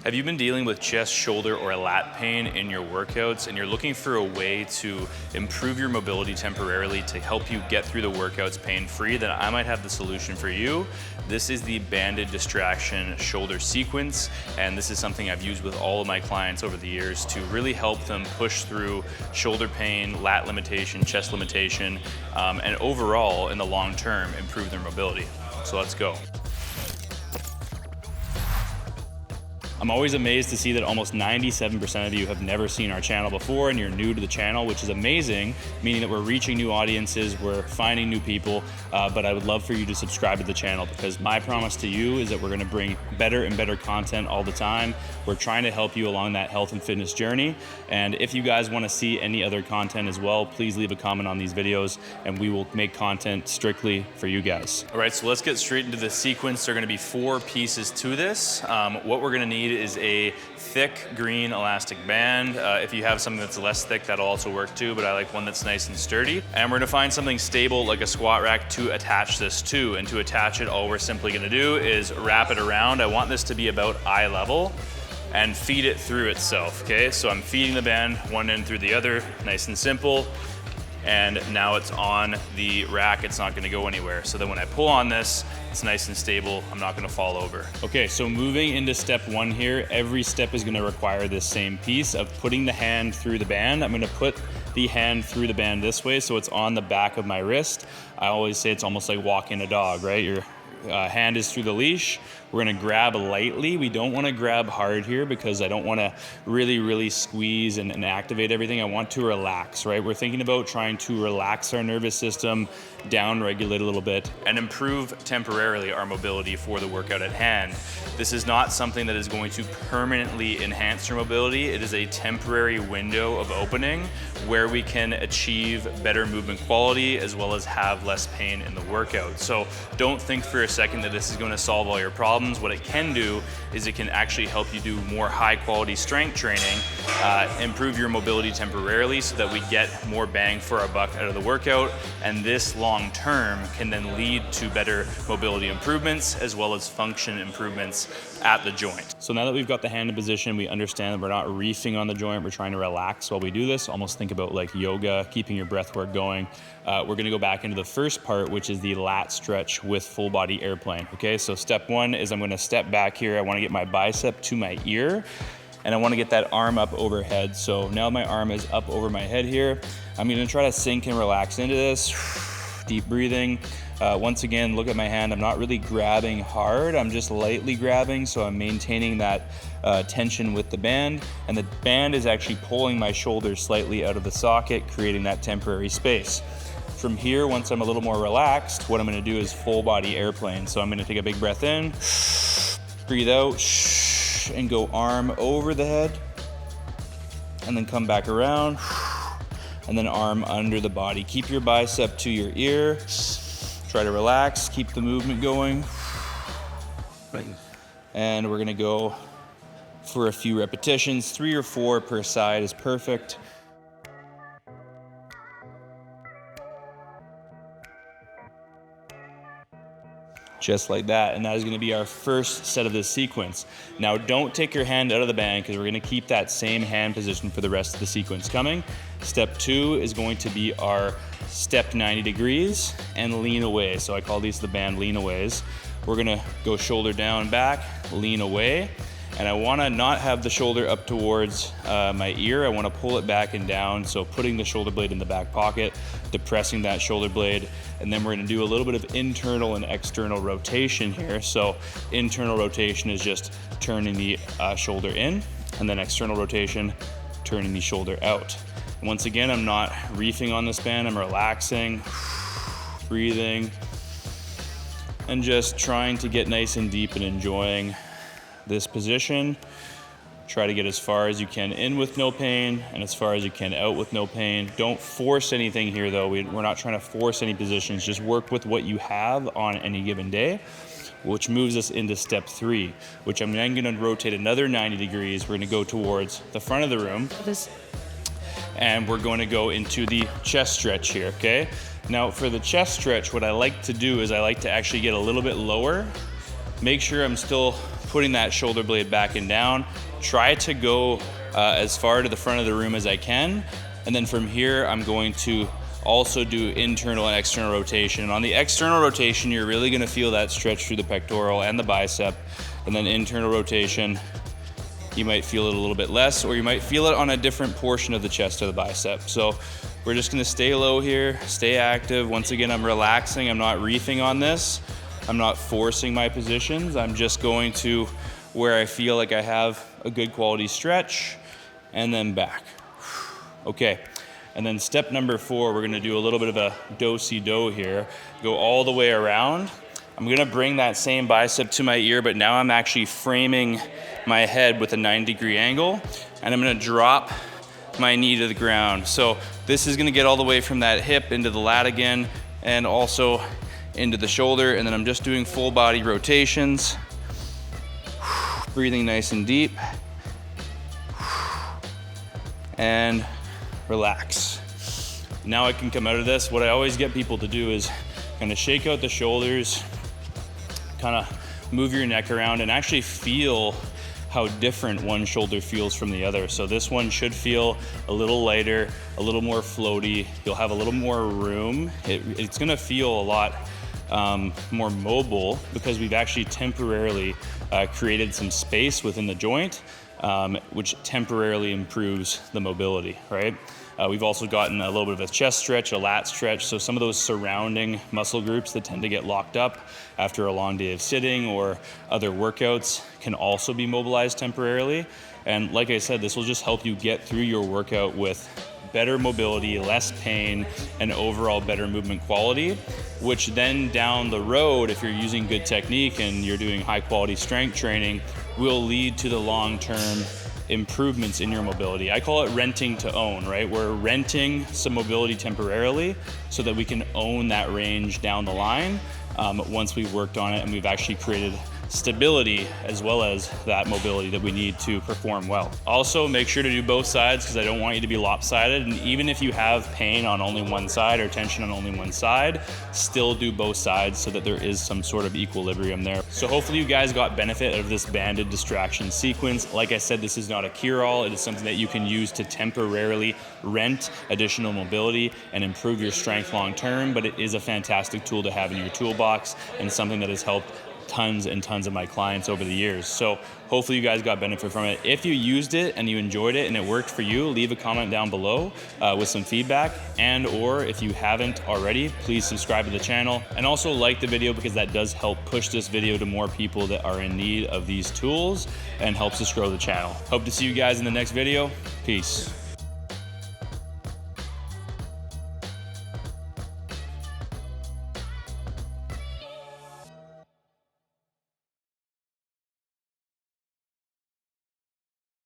Have you been dealing with chest, shoulder, or lat pain in your workouts and you're looking for a way to improve your mobility temporarily to help you get through the workouts pain-free? Then I might have the solution for you. This is the banded distraction shoulder sequence, and this is something I've used with all of my clients over the years to really help them push through shoulder pain, lat limitation, chest limitation, and overall, in the long term, improve their mobility. So let's go. I'm always amazed to see that almost 97% of you have never seen our channel before and you're new to the channel, which is amazing, meaning that we're reaching new audiences, we're finding new people, but I would love for you to subscribe to the channel because my promise to you is that we're gonna bring better and better content all the time. We're trying to help you along that health and fitness journey. And if you guys wanna see any other content as well, please leave a comment on these videos and we will make content strictly for you guys. All right, so let's get straight into the sequence. There are gonna be 4 pieces to this. What we're gonna need is a thick green elastic band. If you have something that's less thick, that'll also work too, but I like one that's nice and sturdy. And we're gonna find something stable like a squat rack to attach this to. And to attach it, all we're simply gonna do is wrap it around. I want this to be about eye level and feed it through itself, okay? So I'm feeding the band one end through the other, nice and simple. And now it's on the rack, it's not gonna go anywhere. So then when I pull on this, it's nice and stable, I'm not gonna fall over. Okay, so moving into step 1 here, every step is gonna require this same piece of putting the hand through the band. I'm gonna put the hand through the band this way so it's on the back of my wrist. I always say it's almost like walking a dog, right? Your hand is through the leash. We're gonna grab lightly. We don't wanna grab hard here because I don't wanna really squeeze and activate everything. I want to relax, right? We're thinking about trying to relax our nervous system, down regulate a little bit, and improve temporarily our mobility for the workout at hand. This is not something that is going to permanently enhance your mobility. It is a temporary window of opening where we can achieve better movement quality as well as have less pain in the workout. So don't think for a second that this is gonna solve all your problems. What it can do is it can actually help you do more high quality strength training, improve your mobility temporarily so that we get more bang for our buck out of the workout. And this long term can then lead to better mobility improvements as well as function improvements at the joint. So now that we've got the hand in position, we understand that we're not reefing on the joint, we're trying to relax while we do this. Almost think about like yoga, keeping your breath work going. We're gonna go back into the first part, which is the lat stretch with full body airplane. Okay, so step 1 is I'm gonna step back here. I wanna get my bicep to my ear and I wanna get that arm up overhead. So now my arm is up over my head here. I'm gonna try to sink and relax into this. Deep breathing. Once again, look at my hand. I'm not really grabbing hard. I'm just lightly grabbing. So I'm maintaining that tension with the band. And the band is actually pulling my shoulders slightly out of the socket, creating that temporary space. From here, once I'm a little more relaxed, what I'm gonna do is full body airplane. So I'm gonna take a big breath in, breathe out, and go arm over the head, and then come back around, and then arm under the body. Keep your bicep to your ear. Try to relax, keep the movement going. And we're gonna go for a few repetitions. 3 or 4 per side is perfect. Just like that, and that is gonna be our first set of this sequence. Now don't take your hand out of the band because we're gonna keep that same hand position for the rest of the sequence coming. Step 2 is going to be our step 90 degrees and lean away. So I call these the band lean aways. We're gonna go shoulder down, back, lean away. And I wanna not have the shoulder up towards my ear. I wanna pull it back and down. So putting the shoulder blade in the back pocket, depressing that shoulder blade. And then we're gonna do a little bit of internal and external rotation here. So internal rotation is just turning the shoulder in, and then external rotation, turning the shoulder out. And once again, I'm not reefing on this band, I'm relaxing, breathing, and just trying to get nice and deep and enjoying this position. Try to get as far as you can in with no pain and as far as you can out with no pain. Don't force anything here though. We're not trying to force any positions. Just work with what you have on any given day, which moves us into step 3, which I'm then gonna rotate another 90 degrees. We're gonna go towards the front of the room. And we're going to go into the chest stretch here, okay? Now for the chest stretch, what I like to do is I like to actually get a little bit lower, make sure I'm still putting that shoulder blade back and down. Try to go as far to the front of the room as I can. And then from here, I'm going to also do internal and external rotation. On the external rotation, you're really gonna feel that stretch through the pectoral and the bicep. And then internal rotation, you might feel it a little bit less, or you might feel it on a different portion of the chest or the bicep. So we're just gonna stay low here, stay active. Once again, I'm relaxing, I'm not reefing on this. I'm not forcing my positions. I'm just going to where I feel like I have a good quality stretch, and then back. Okay. And then step number 4, we're gonna do a little bit of a do-si-do here. Go all the way around. I'm gonna bring that same bicep to my ear, but now I'm actually framing my head with a 90-degree angle, and I'm gonna drop my knee to the ground. So this is gonna get all the way from that hip into the lat again, and also into the shoulder, and then I'm just doing full body rotations. Breathing nice and deep. And relax. Now I can come out of this. What I always get people to do is kind of shake out the shoulders, kind of move your neck around, and actually feel how different one shoulder feels from the other. So this one should feel a little lighter, a little more floaty. You'll have a little more room. It's gonna feel a lot more mobile because we've actually temporarily created some space within the joint, which temporarily improves the mobility, right? We've also gotten a little bit of a chest stretch, a lat stretch, so some of those surrounding muscle groups that tend to get locked up after a long day of sitting or other workouts can also be mobilized temporarily. And like I said, this will just help you get through your workout with better mobility, less pain, and overall better movement quality, which then down the road, if you're using good technique and you're doing high quality strength training, will lead to the long-term improvements in your mobility. I call it renting to own, right? We're renting some mobility temporarily so that we can own that range down the line once we've worked on it and we've actually created stability as well as that mobility that we need to perform well. Also, make sure to do both sides because I don't want you to be lopsided, and even if you have pain on only one side or tension on only one side, still do both sides so that there is some sort of equilibrium there. So hopefully you guys got benefit of this banded distraction sequence. Like I said, this is not a cure-all. It is something that you can use to temporarily rent additional mobility and improve your strength long-term, but it is a fantastic tool to have in your toolbox and something that has helped tons and tons of my clients over the years. So hopefully you guys got benefit from it. If you used it and you enjoyed it and it worked for you, leave a comment down below with some feedback, and or if you haven't already, please subscribe to the channel and also like the video because that does help push this video to more people that are in need of these tools and helps us grow the channel. Hope to see you guys in the next video. Peace.